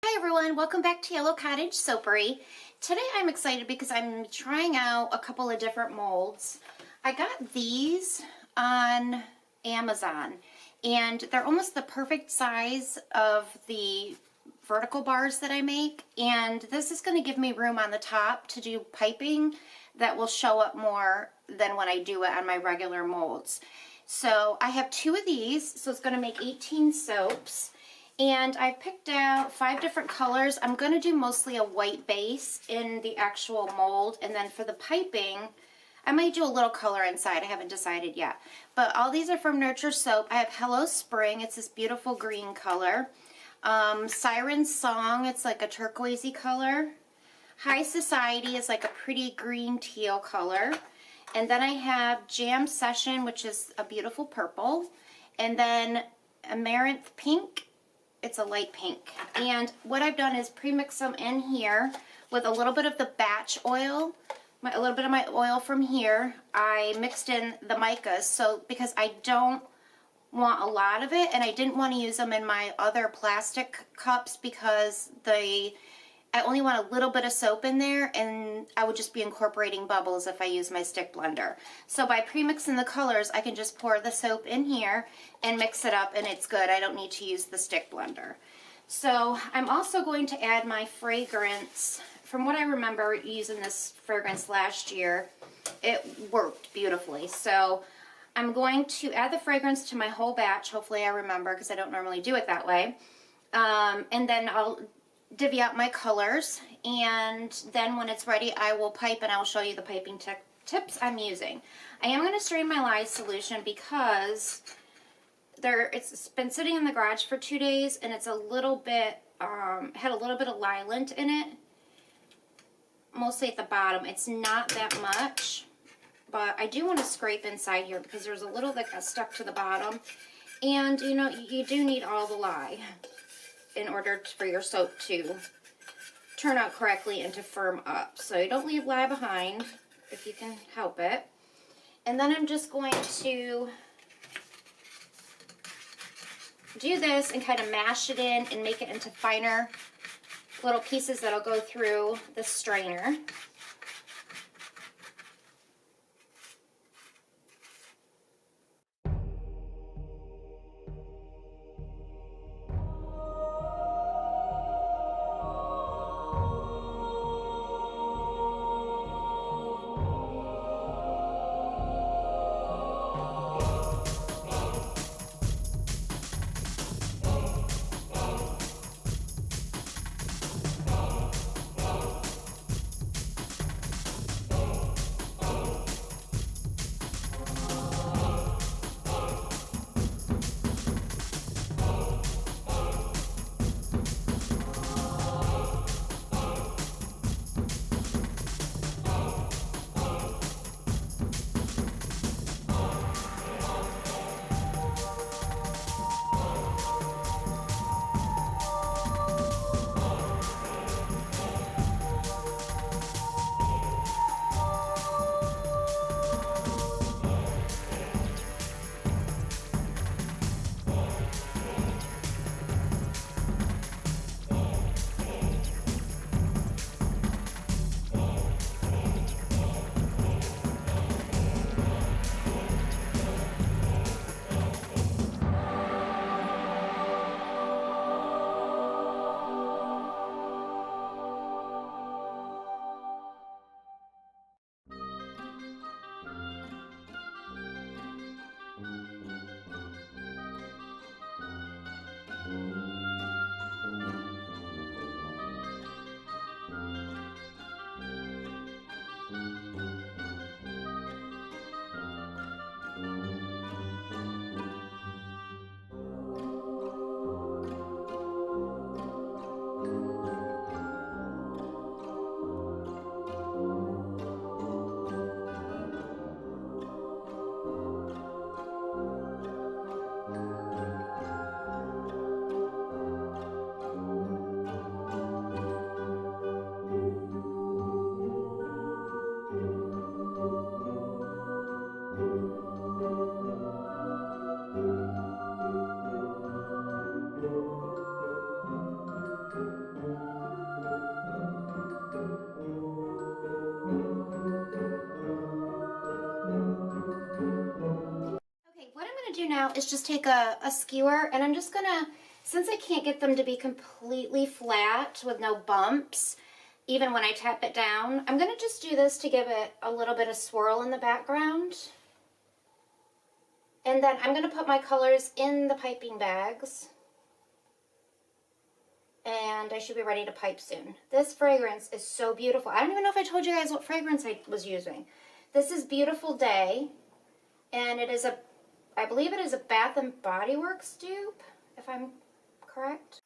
Hi everyone, welcome back to Yellow Cottage Soapery. Today I'm excited because I'm trying out a couple of different molds. I got these on Amazon and they're almost the perfect size of the vertical bars that I make, and this is going to give me room on the top to do piping that will show up more than when I do it on my regular molds. So I have two of these, so it's going to make 18 soaps. And I picked out 5 different colors. I'm going to do mostly a white base in the actual mold, and then for the piping, I might do a little color inside. I haven't decided yet. But all these are from Nurture Soap. I have Hello Spring. It's this beautiful green color. Siren Song. It's like a turquoisey color. High Society is like a pretty green teal color. And then I have Jam Session, which is a beautiful purple. And then Amaranth Pink. It's a light pink. And what I've done is pre-mix them in here with a little bit of the batch oil, a little bit of my oil from here. I mixed in the micas, so because I don't want a lot of it, and I didn't want to use them in my other plastic cups because I only want a little bit of soap in there, and I would just be incorporating bubbles if I use my stick blender. So by pre-mixing the colors, I can just pour the soap in here and mix it up, and it's good. I don't need to use the stick blender. So I'm also going to add my fragrance. From what I remember using this fragrance last year, it worked beautifully. So I'm going to add the fragrance to my whole batch. Hopefully I remember, because I don't normally do it that way. And then I'll divvy out my colors, and then when it's ready I will pipe, and I will show you the piping tips I'm using. I am going to strain my lye solution because it's been sitting in the garage for 2 days, and it's a little bit had a little bit of lye lint in it, mostly at the bottom. It's not that much, but I do want to scrape inside here because there's a little that got stuck to the bottom, and you know, you do need all the lye in order for your soap to turn out correctly and to firm up. So you don't leave lye behind if you can help it. And then I'm just going to do this and kind of mash it in and make it into finer little pieces that'll go through the strainer. now is just take a skewer, and I'm just gonna, since I can't get them to be completely flat with no bumps, even when I tap it down, I'm gonna just do this to give it a little bit of swirl in the background. And then I'm gonna put my colors in the piping bags. And I should be ready to pipe soon. This fragrance is so beautiful. I don't even know if I told you guys what fragrance I was using. This is Beautiful Day, and it is I believe it is a Bath and Body Works dupe, if I'm correct.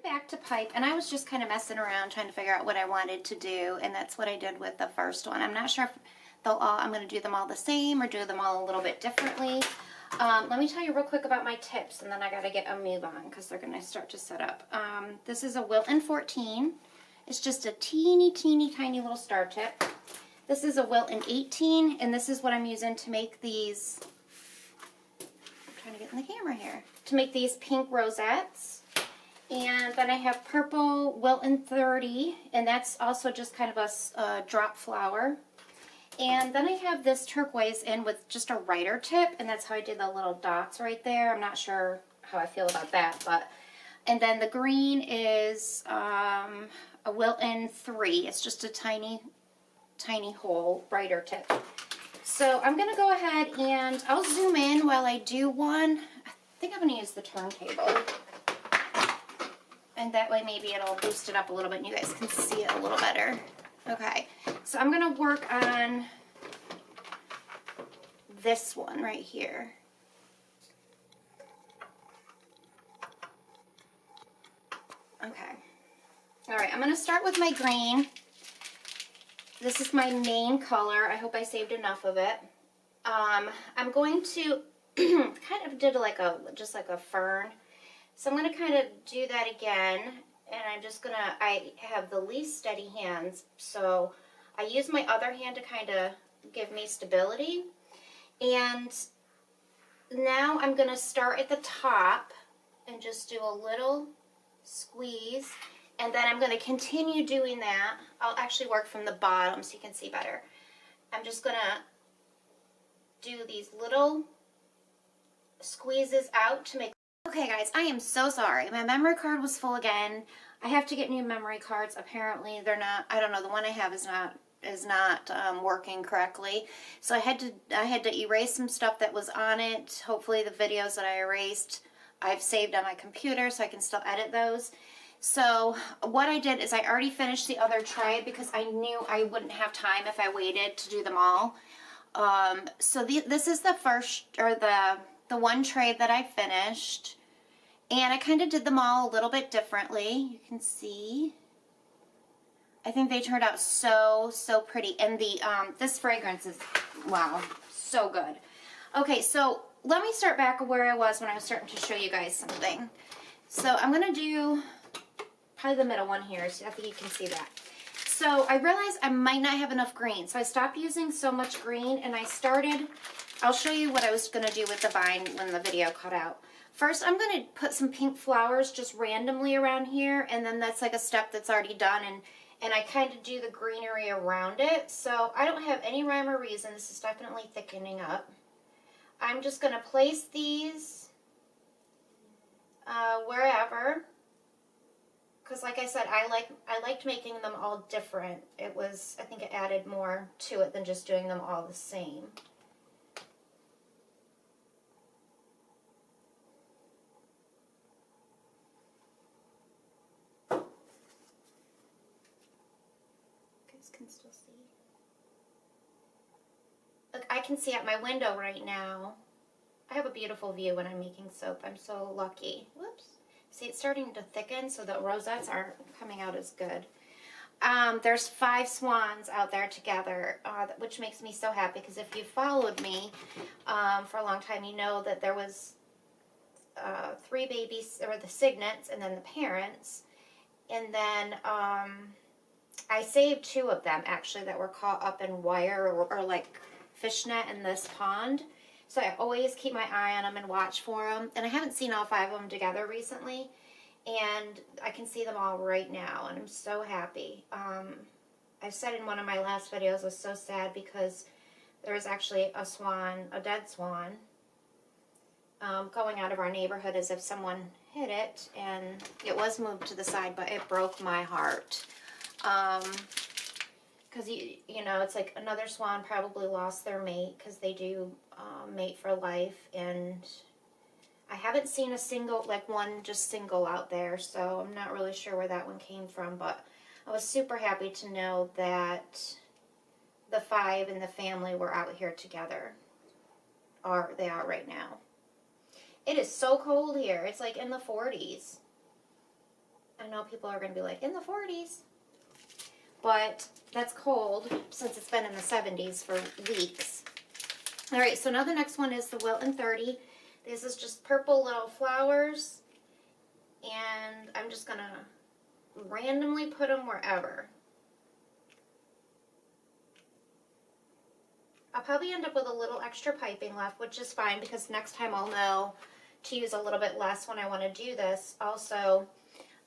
Back to pipe, and I was just kind of messing around trying to figure out what I wanted to do, and that's what I did with the first one. I'm not sure if they'll all, I'm going to do them all the same or do them all a little bit differently. Let me tell you real quick about my tips, and then I got to get a move on because they're going to start to set up. This is a Wilton 14. It's just a teeny tiny little star tip. This is a Wilton 18, and this is what I'm using to make these, I'm trying to get in the camera here, to make these pink rosettes. And then I have purple Wilton 30, and that's also just kind of a drop flower. And then I have this turquoise in with just a writer tip, and that's how I did the little dots right there. I'm not sure how I feel about that, but. And then the green is a Wilton 3. It's just a tiny hole writer tip. So I'm going to go ahead and I'll zoom in while I do one. I think I'm going to use the turntable. And that way maybe it'll boost it up a little bit and you guys can see it a little better. Okay, so I'm going to work on this one right here. Okay. Alright, I'm going to start with my green. This is my main color. I hope I saved enough of it. I'm going to kind of did just like a fern. So I'm going to kind of do that again, and I'm just going to, I have the least steady hands, so I use my other hand to kind of give me stability. And now I'm going to start at the top and just do a little squeeze, and then I'm going to continue doing that. I'll actually work from the bottom so you can see better. I'm just going to do these little squeezes out to make. Okay guys, I am so sorry. My memory card was full again. I have to get new memory cards. Apparently they're not, I don't know, the one I have is not working correctly. So I had to erase some stuff that was on it. Hopefully the videos that I erased I've saved on my computer so I can still edit those. So what I did is I already finished the other tray because I knew I wouldn't have time if I waited to do them all. So this is the first, or the one tray that I finished, and I kind of did them all a little bit differently. You can see. I think they turned out so pretty, and the this fragrance is, wow, so good. Okay, so let me start back where I was when I was starting to show you guys something. So I'm gonna do probably the middle one here, so I think you can see that. So I realized I might not have enough green. So I stopped using so much green and I started, I'll show you what I was going to do with the vine when the video cut out. First, I'm going to put some pink flowers just randomly around here, and then that's like a step that's already done, and I kind of do the greenery around it. So I don't have any rhyme or reason. This is definitely thickening up. I'm just going to place these wherever, because like I said, I liked making them all different. It was, I think it added more to it than just doing them all the same. Can still see. Look, I can see out my window right now. I have a beautiful view when I'm making soap. I'm so lucky. Whoops. See, it's starting to thicken, so the rosettes aren't coming out as good. There's 5 swans out there together, which makes me so happy, because if you followed me for a long time, you know that there was 3 babies, or the cygnets, and then the parents, and then I saved 2 of them, actually, that were caught up in wire or like fishnet in this pond. So I always keep my eye on them and watch for them. And I haven't seen all 5 of them together recently. And I can see them all right now. And I'm so happy. I said in one of my last videos, I was so sad because there was actually a swan, a dead swan, going out of our neighborhood as if someone hit it. And it was moved to the side, but it broke my heart. Because you know, it's like another swan probably lost their mate, because they do mate for life, and I haven't seen a single, like one just single out there, so I'm not really sure where that one came from, but I was super happy to know that the 5 in the family were out here together, or they are right now. It is so cold here. It's like in the 40s. I know people are going to be like, in the 40s. But that's cold since it's been in the 70s for weeks. All right, so now the next one is the Wilton 30. This is just purple little flowers. And I'm just going to randomly put them wherever. I'll probably end up with a little extra piping left, which is fine, because next time I'll know to use a little bit less when I want to do this. Also,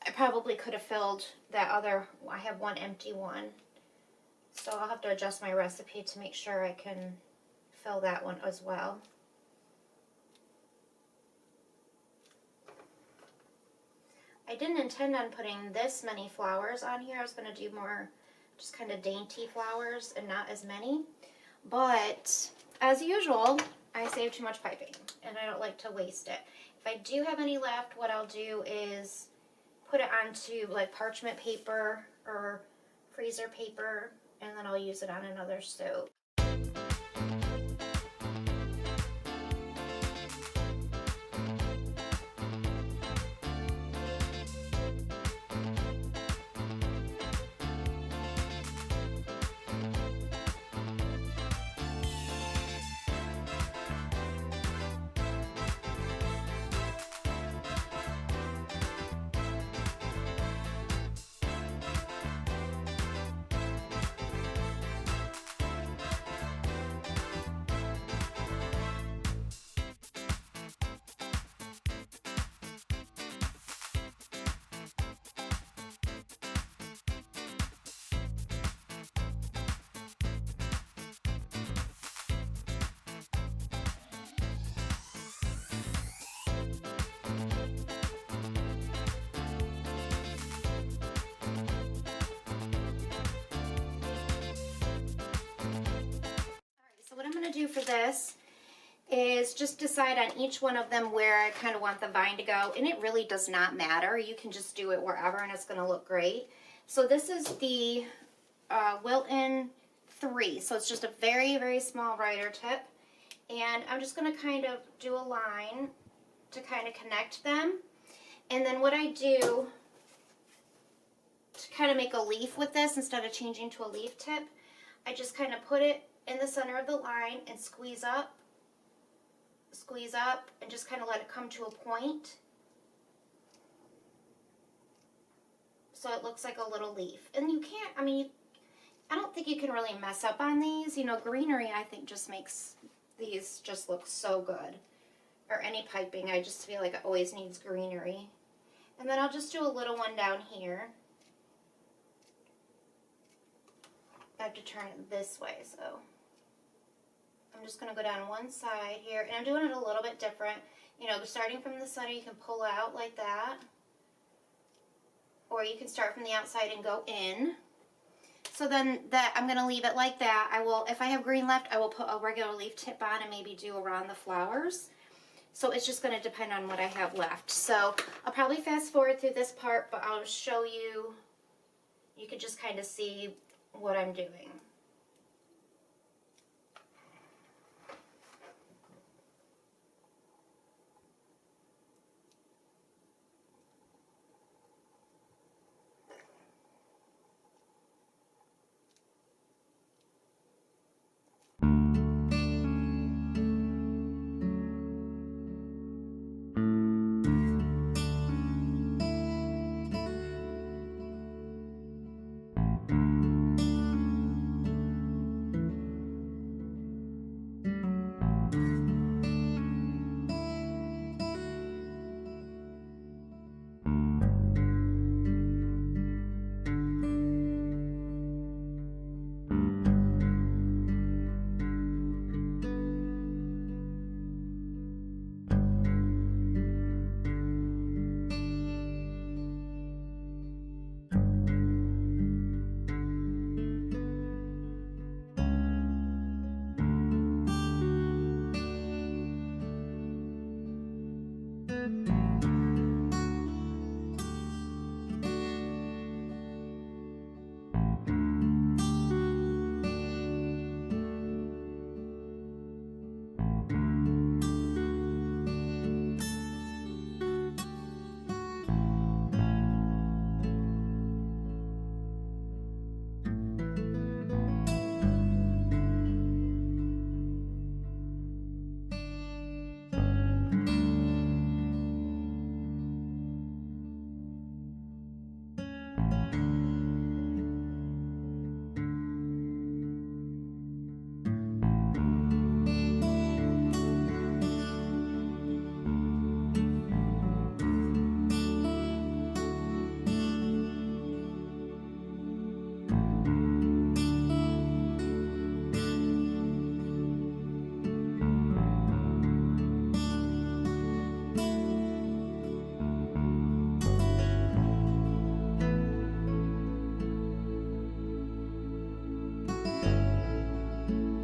I probably could have filled that other, I have one empty one. So I'll have to adjust my recipe to make sure I can fill that one as well. I didn't intend on putting this many flowers on here. I was going to do more just kind of dainty flowers and not as many. But as usual, I save too much piping and I don't like to waste it. If I do have any left, what I'll do is put it onto like parchment paper or freezer paper, and then I'll use it on another soap. What I'm going to do for this is just decide on each one of them where I kind of want the vine to go, and it really does not matter. You can just do it wherever and it's going to look great. So this is the Wilton 3, so it's just a very, very small rider tip, and I'm just going to kind of do a line to kind of connect them, and then what I do to kind of make a leaf with this, instead of changing to a leaf tip, I just kind of put it in the center of the line and squeeze up, and just kind of let it come to a point so it looks like a little leaf. And you can't, I mean, I don't think you can really mess up on these. You know, greenery I think just makes these just look so good. Or any piping, I just feel like it always needs greenery. And then I'll just do a little one down here. I have to turn it this way, so I'm just going to go down one side here, and I'm doing it a little bit different. You know, starting from the center, you can pull out like that, or you can start from the outside and go in. So then that I'm going to leave it like that. I will, if I have green left, I will put a regular leaf tip on and maybe do around the flowers. So it's just going to depend on what I have left. So I'll probably fast forward through this part, but I'll show you. You can just kind of see what I'm doing.